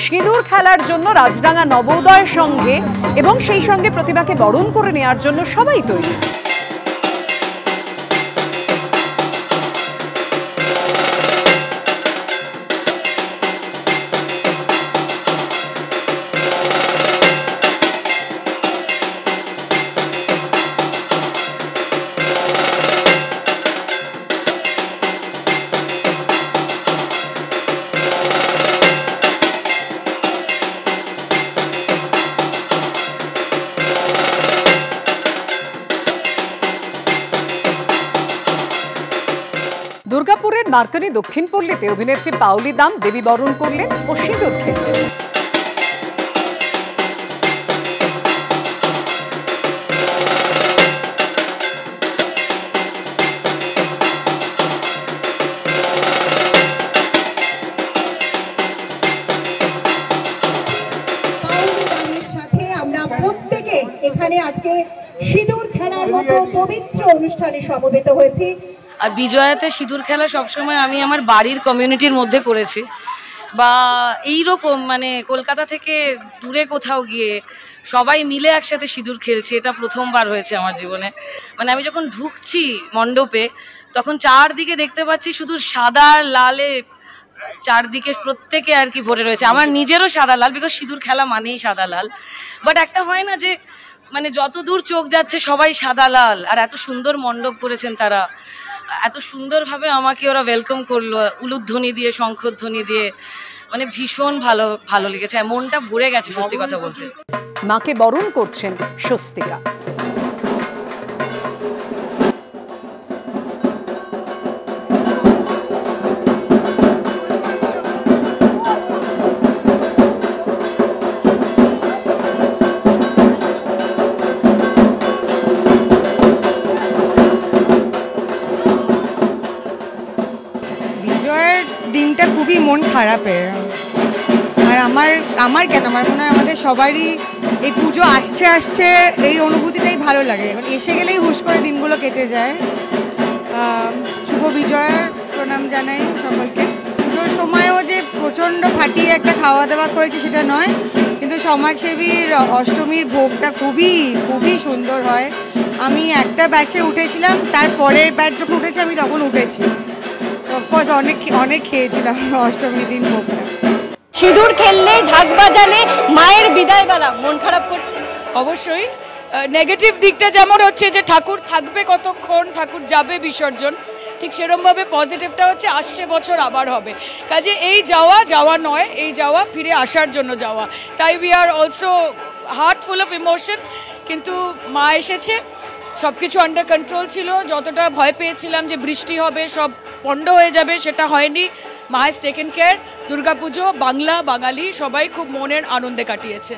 সিঁদুর খেলার জন্য রাজডাঙ্গা নবোদয় সঙ্গে এবং সেই সঙ্গে প্রতিভাকে বরণ করে নেওয়ার জন্য সবাই তৈরি। দুর্গাপুরের মার্কনি দক্ষিণ পল্লীতে অভিনেত্রী পাওলি দাম দেবী বরণ করলেন ও সিঁদুর খেললেন। সাথে আমরা প্রত্যেকে এখানে আজকে সিঁদুর খেলার মতো পবিত্র অনুষ্ঠানে সমবেত হয়েছি। আর বিজয়াতে সিঁদুর খেলা সবসময় আমি আমার বাড়ির কমিউনিটির মধ্যে করেছি, বা এই রকম মানে কলকাতা থেকে দূরে কোথাও গিয়ে সবাই মিলে একসাথে সিঁদুর খেলছি, এটা প্রথমবার হয়েছে আমার জীবনে। মানে আমি যখন ঢুকছি মণ্ডপে তখন চারদিকে দেখতে পাচ্ছি শুধু সাদা লালে চারদিকে প্রত্যেকে আর কি ভরে রয়েছে। আমার নিজেরও সাদা লাল, বিকজ সিঁদুর খেলা মানেই সাদা লাল। বাট একটা হয় না যে মানে যত দূর চোখ যাচ্ছে সবাই সাদা লাল, আর এত সুন্দর মণ্ডপ করেছেন তারা, এত সুন্দরভাবে আমাকে ওরা ওয়েলকাম করলো উলুধ্বনি দিয়ে, শঙ্খধ্বনি দিয়ে, মানে ভীষণ ভালো লেগেছে, মনটা ভরে গেছে সত্যি কথা বলতে। মাকে বরণ করছেন স্বস্তিকা। দিনটা খুবই মন খারাপের, আর আমার কেন আমার মনে হয় আমাদের সবারই এই পুজো আসছে এই অনুভূতিটাই ভালো লাগে। এখন এসে গেলেই হুশ করে দিনগুলো কেটে যায়। শুভ বিজয়ার প্রণাম জানাই সকলকে। পুজোর সময়ও যে প্রচণ্ড ফাটিয়ে একটা খাওয়া দাওয়া করেছি সেটা নয়, কিন্তু সমাজসেবীর অষ্টমীর ভোগটা খুবই সুন্দর হয়। আমি একটা ব্যাচে উঠেছিলাম, তার পরের ব্যাচ যখন উঠেছি আমি তখন উঠেছি। অফকোর্স অনেক খেয়েছিলাম অষ্টমী দিন ভোগটা। সিঁদুর খেললে, ঢাক বাজালে, মায়ের বিদায় বেলা মন খারাপ করছে? অবশ্যই। নেগেটিভ দিকটা যেমন হচ্ছে যে ঠাকুর থাকবে কতক্ষণ, ঠাকুর যাবে বিসর্জন, ঠিক সেরকমভাবে পজিটিভটা হচ্ছে আসছে বছর আবার হবে। কাজে এই যাওয়া নয়, এই যাওয়া ফিরে আসার জন্য যাওয়া। তাই we are also heart full of emotion. কিন্তু মা এসেছে, সব কিছু আন্ডার কন্ট্রোল ছিল। যতটা ভয় পেয়েছিলাম যে বৃষ্টি হবে, সব পণ্ড হয়ে যাবে, সেটা হয়নি। মা has taken care. Durga Pujo Bangla বাঙালি সবাই খুব মনের আনন্দে কাটিয়েছে।